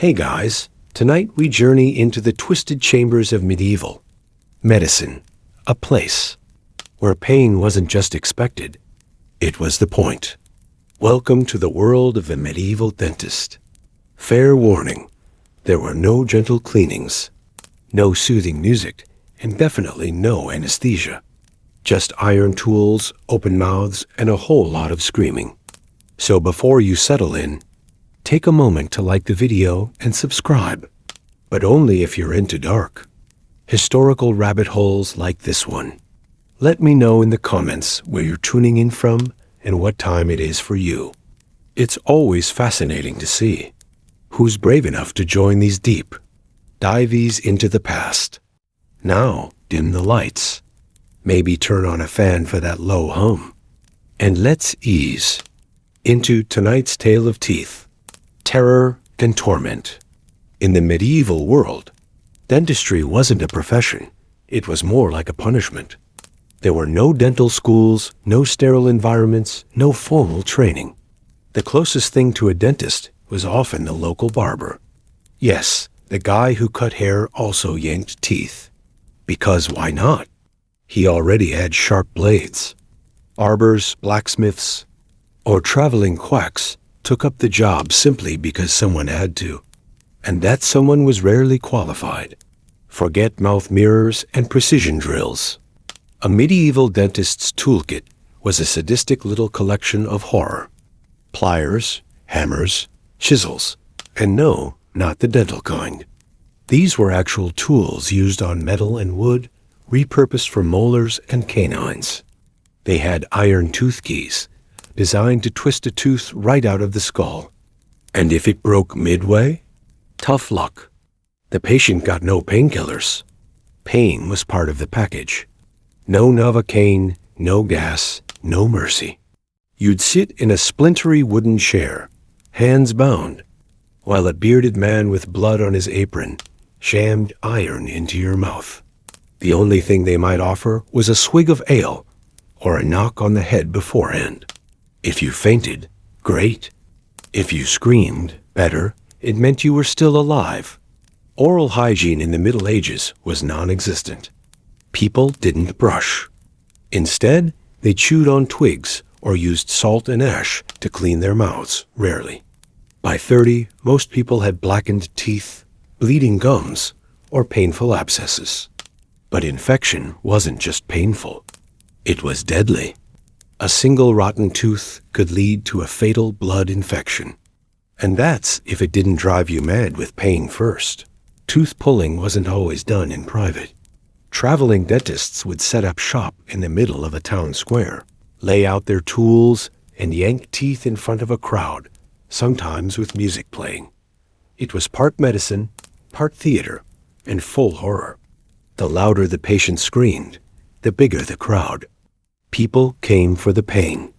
Hey guys, tonight we journey into the twisted chambers of medieval medicine, a place where pain wasn't just expected, it was the point. Welcome to the world of the medieval dentist. Fair warning, there were no gentle cleanings, no soothing music, and definitely no anesthesia. Just iron tools, open mouths, and a whole lot of screaming. So before you settle in, take a moment to like the video and subscribe, but only if you're into dark, historical rabbit holes like this one. Let me know in the comments where you're tuning in from and what time it is for you. It's always fascinating to see who's brave enough to join these deep dives into the past. Now, dim the lights. Maybe turn on a fan for that low hum. And let's ease into tonight's tale of teeth, terror and torment. In the medieval world, dentistry wasn't a profession. It was more like a punishment. There were no dental schools, no sterile environments, no formal training. The closest thing to a dentist was often the local barber. Yes, the guy who cut hair also yanked teeth. Because why not? He already had sharp blades. Barbers, blacksmiths, or traveling quacks took up the job simply because someone had to. And that someone was rarely qualified. Forget mouth mirrors and precision drills. A medieval dentist's toolkit was a sadistic little collection of horror. Pliers, hammers, chisels, and no, not the dental kind. These were actual tools used on metal and wood, repurposed for molars and canines. They had iron tooth keys, designed to twist a tooth right out of the skull. And if it broke midway, tough luck. The patient got no painkillers. Pain was part of the package. No Novocaine, no gas, no mercy. You'd sit in a splintery wooden chair, hands bound, while a bearded man with blood on his apron jammed iron into your mouth. The only thing they might offer was a swig of ale or a knock on the head beforehand. If you fainted, great. If you screamed, better. It meant you were still alive. Oral hygiene in the Middle Ages was non-existent. People didn't brush. Instead, they chewed on twigs or used salt and ash to clean their mouths, rarely. By 30, most people had blackened teeth, bleeding gums, or painful abscesses. But infection wasn't just painful. It was deadly. A single rotten tooth could lead to a fatal blood infection. And that's if it didn't drive you mad with pain first. Tooth pulling wasn't always done in private. Traveling dentists would set up shop in the middle of a town square, lay out their tools, and yank teeth in front of a crowd, sometimes with music playing. It was part medicine, part theater, and full horror. The louder the patient screamed, the bigger the crowd. People came for the pain.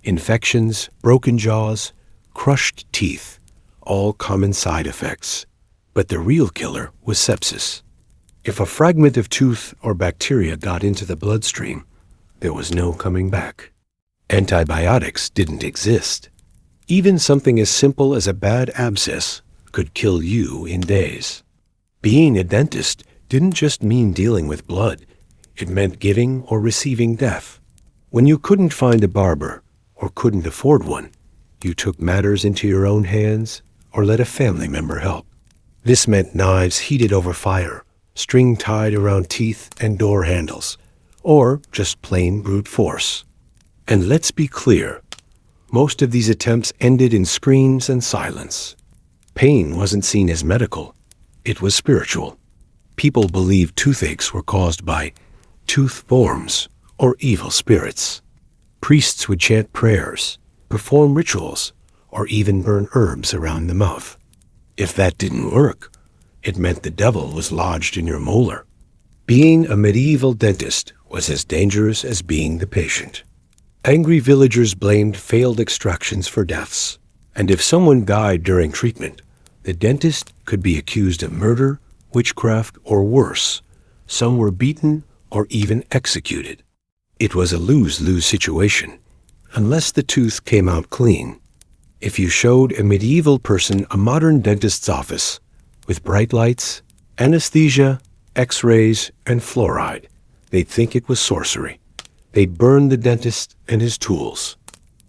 Infections, broken jaws, crushed teeth, all common side effects. But the real killer was sepsis. If a fragment of tooth or bacteria got into the bloodstream, there was no coming back. Antibiotics didn't exist. Even something as simple as a bad abscess could kill you in days. Being a dentist didn't just mean dealing with blood. It meant giving or receiving death. When you couldn't find a barber or couldn't afford one, you took matters into your own hands or let a family member help. This meant knives heated over fire, string tied around teeth and door handles, or just plain brute force. And let's be clear, most of these attempts ended in screams and silence. Pain wasn't seen as medical, it was spiritual. People believed toothaches were caused by tooth forms or evil spirits. Priests would chant prayers, perform rituals, or even burn herbs around the mouth. If that didn't work, it meant the devil was lodged in your molar. Being a medieval dentist was as dangerous as being the patient. Angry villagers blamed failed extractions for deaths, and if someone died during treatment, the dentist could be accused of murder, witchcraft, or worse. Some were beaten or even executed. It was a lose-lose situation, unless the tooth came out clean. If you showed a medieval person a modern dentist's office with bright lights, anesthesia, x-rays, and fluoride, they'd think it was sorcery. They'd burn the dentist and his tools.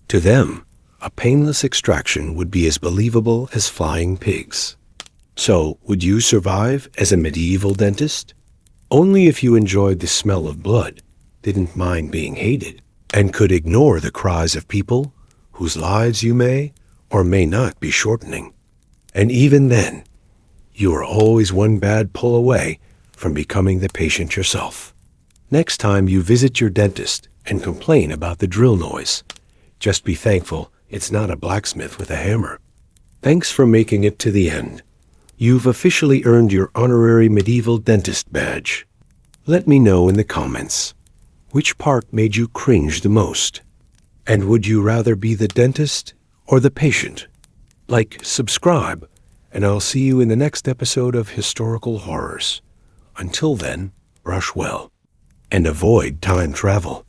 To them, a painless extraction would be as believable as flying pigs. So, would you survive as a medieval dentist? Only if you enjoyed the smell of blood, didn't mind being hated, and could ignore the cries of people whose lives you may or may not be shortening. And even then, you are always one bad pull away from becoming the patient yourself. Next time you visit your dentist and complain about the drill noise, just be thankful it's not a blacksmith with a hammer. Thanks for making it to the end. You've officially earned your honorary medieval dentist badge. Let me know in the comments, which part made you cringe the most? And would you rather be the dentist or the patient? Like, subscribe, and I'll see you in the next episode of Historical Horrors. Until then, brush well, and avoid time travel.